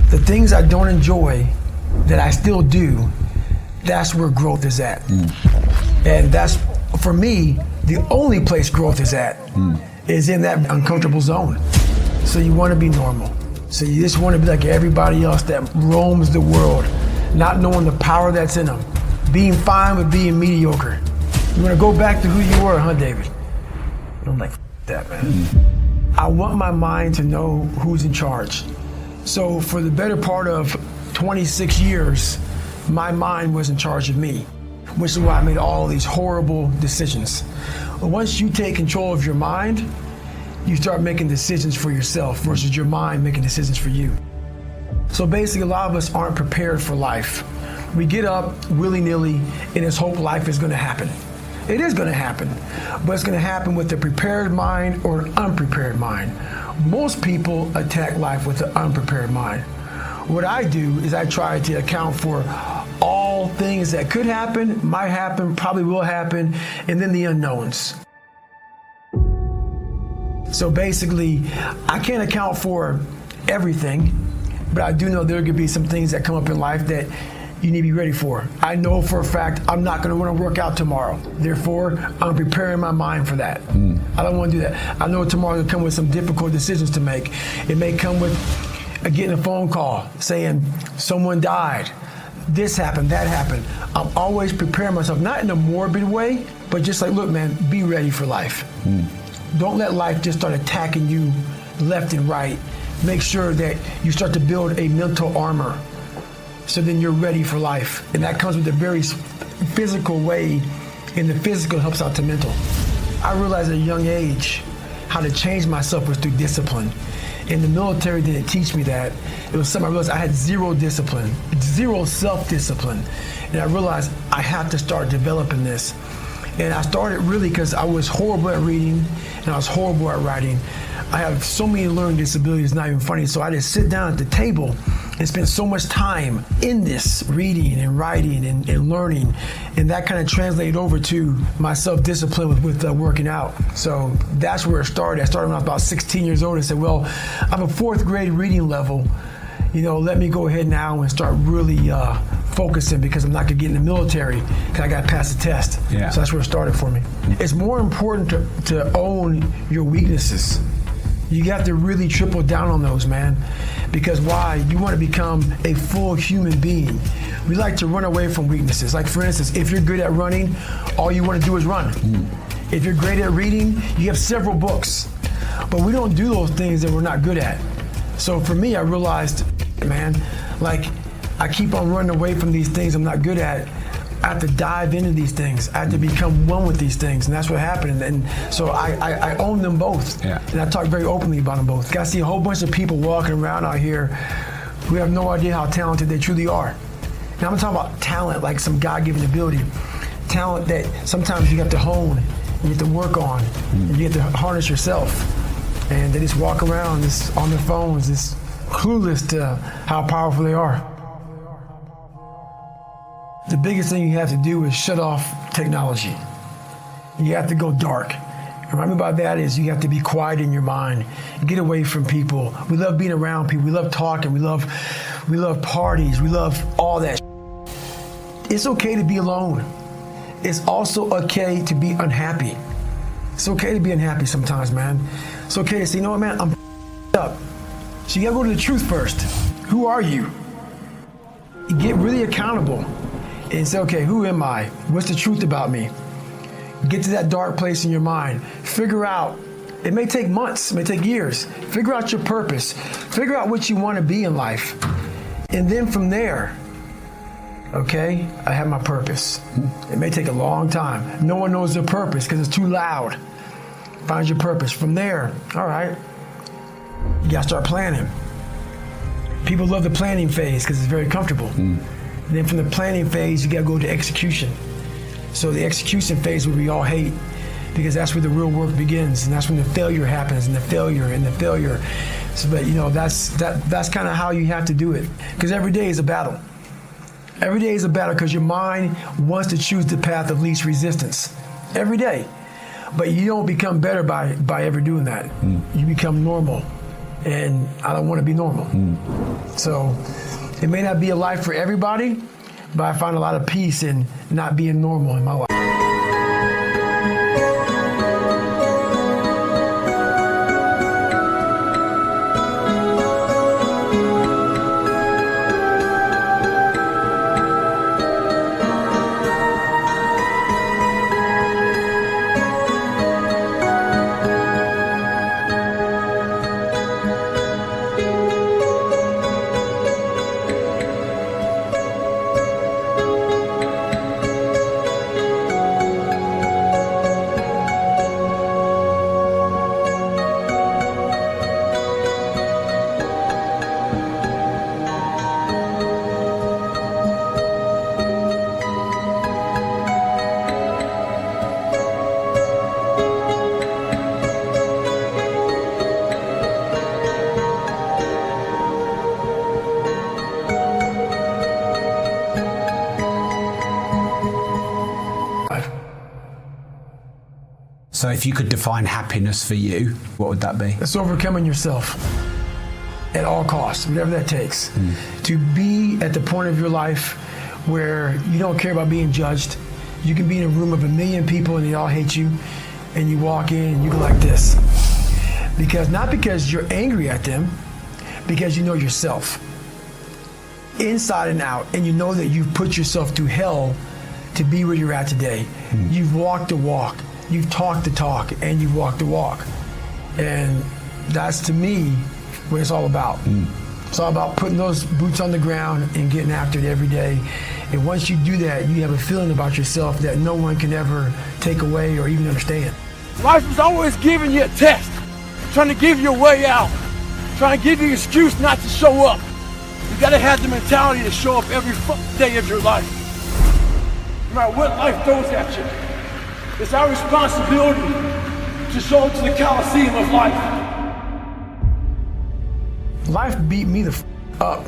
The things I don't enjoy that I still do, that's where growth is at. And that's, for me, the only place growth is at is in that uncomfortable zone. So you want to be normal. So you just want to be like everybody else that roams the world, not knowing the power that's in them, being fine with being mediocre. You want to go back to who you were, huh, David? I'm like, that, man. I want my mind to know who's in charge. So for the better part of 26 years, my mind was in charge of me, which is why I made all these horrible decisions. But once you take control of your mind, you start making decisions for yourself versus your mind making decisions for you. So basically, a lot of us aren't prepared for life. We get up willy-nilly and just hope life is going to happen. It is going to happen, but it's going to happen with a prepared mind or an unprepared mind. Most people attack life with an unprepared mind. What I do is I try to account for all things that could happen, might happen, probably will happen, and then the unknowns. So basically, I can't account for everything, but I do know there could be some things that come up in life that you need to be ready for. I know for a fact I'm not going to want to work out tomorrow. Therefore, I'm preparing my mind for that. I don't want to do that. I know tomorrow will come with some difficult decisions to make. It may come with getting a phone call saying someone died, this happened, that happened. I'm always preparing myself, not in a morbid way, but just like, look, man, be ready for life. Don't let life just start attacking you left and right. Make sure that you start to build a mental armor so then you're ready for life. And that comes with a very physical way, and the physical helps out the mental. I realized at a young age how to change myself was through discipline. In the military, didn't teach me that. It was something I realized I had zero discipline, zero self-discipline. And I realized I have to start developing this. And I started really because I was horrible at reading and I was horrible at writing. I have so many learning disabilities, it's not even funny. So I just sit down at the table and spend so much time in this, reading and writing and learning. And that kind of translated over to my self-discipline with working out. So that's where it started. I started when I was about 16 years old and said, well, I'm a fourth grade reading level. You know, let me go ahead now and start really focusing because I'm not gonna get in the military because I gotta pass the test. Yeah. So that's where it started for me. It's more important to own your weaknesses. You got to really triple down on those, man. Because why? You want to become a full human being. We like to run away from weaknesses. Like for instance, if you're good at running, all you want to do is run. If you're great at reading, you have several books. But we don't do those things that we're not good at. So for me, I realized, man, like I keep on running away from these things I'm not good at. I have to dive into these things. I have to become one with these things, and that's what happened. And so I own them both, and I talk very openly about them both. I see a whole bunch of people walking around out here who have no idea how talented they truly are. Now I'm talking about talent, like some God-given ability. Talent that sometimes you have to hone, and you have to work on, and you have to harness yourself. And they just walk around just on their phones, just clueless to how powerful they are. The biggest thing you have to do is shut off technology. You have to go dark. And what I mean by that is you have to be quiet in your mind. Get away from people. We love being around people. We love talking. We love parties. We love all that. It's okay to be alone. It's also okay to be unhappy. It's okay to be unhappy sometimes, man. It's okay to say, you know what, man, I'm up. So you gotta go to the truth first. Who are you? You get really accountable. And say, okay, who am I? What's the truth about me? Get to that dark place in your mind. Figure out, it may take months, it may take years. Figure out your purpose. Figure out what you want to be in life. And then from there, okay, I have my purpose. It may take a long time. No one knows their purpose because it's too loud. Find your purpose. From there, all right, you got to start planning. People love the planning phase because it's very comfortable. And then from the planning phase, you gotta go to execution. So the execution phase is what we all hate because that's where the real work begins, and that's when the failure happens, and the failure. So, but you know, that's kind of how you have to do it, because every day is a battle. Every day is a battle because your mind wants to choose the path of least resistance. Every day. But you don't become better by ever doing that. You become normal. and I don't want to be normal. So it may not be a life for everybody, but I find a lot of peace in not being normal in my life. So if you could define happiness for you, what would that be? It's overcoming yourself at all costs, whatever that takes. To be at the point of your life where you don't care about being judged. You can be in a room of 1 million people and they all hate you, and you walk in and you go like this. Not because you're angry at them, because you know yourself, inside and out, and you know that you've put yourself through hell to be where you're at today. You've walked the walk. You've talked the talk, and you've walked the walk. And that's, to me, what it's all about. It's all about putting those boots on the ground and getting after it every day. And once you do that, you have a feeling about yourself that no one can ever take away or even understand. Life is always giving you a test, trying to give you a way out, trying to give you an excuse not to show up. You gotta have the mentality to show up every day of your life. No matter what life throws at you, it's our responsibility to show up to the Coliseum of life. Life beat me the up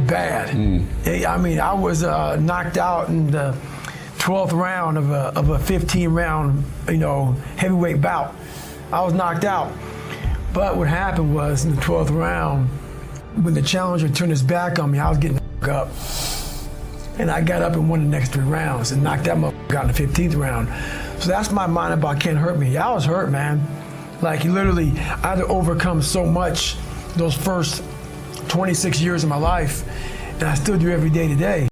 bad. I mean, I was knocked out in the 12th round of a 15-round, heavyweight bout. I was knocked out. But what happened was, in the 12th round, when the challenger turned his back on me, I was getting up. And I got up and won the next 3 rounds and knocked that motherfucker out in the 15th round. So that's my mind about can't hurt me. I was hurt, man. Like, literally, I had to overcome so much those first 26 years of my life, and I still do every day today.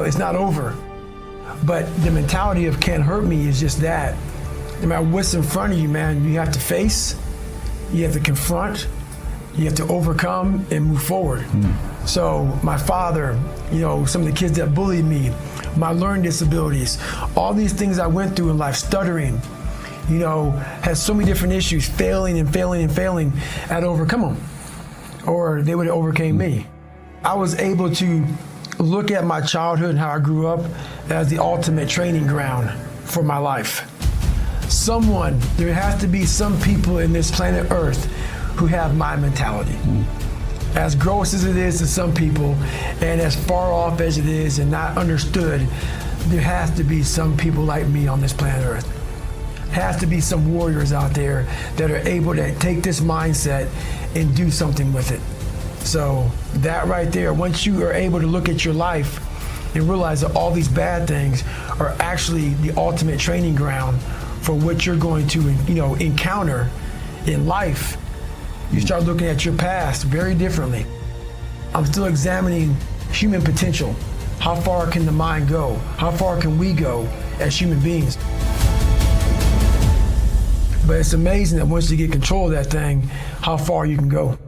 It's not over. But the mentality of can't hurt me is just that. No matter what's in front of you, man, you have to face, you have to confront, you have to overcome and move forward. So my father, some of the kids that bullied me, my learning disabilities, all these things I went through in life, stuttering, had so many different issues, failing and failing and failing, I had to overcome them, or they would have overcame me. I was able to look at my childhood and how I grew up as the ultimate training ground for my life. There has to be some people in this planet Earth who have my mentality. As gross as it is to some people, and as far off as it is and not understood, there has to be some people like me on this planet Earth. Has to be some warriors out there that are able to take this mindset and do something with it. So that right there, once you are able to look at your life and realize that all these bad things are actually the ultimate training ground for what you're going to, encounter in life, You start looking at your past very differently. I'm still examining human potential. How far can the mind go? How far can we go as human beings? But it's amazing that once you get control of that thing, how far you can go.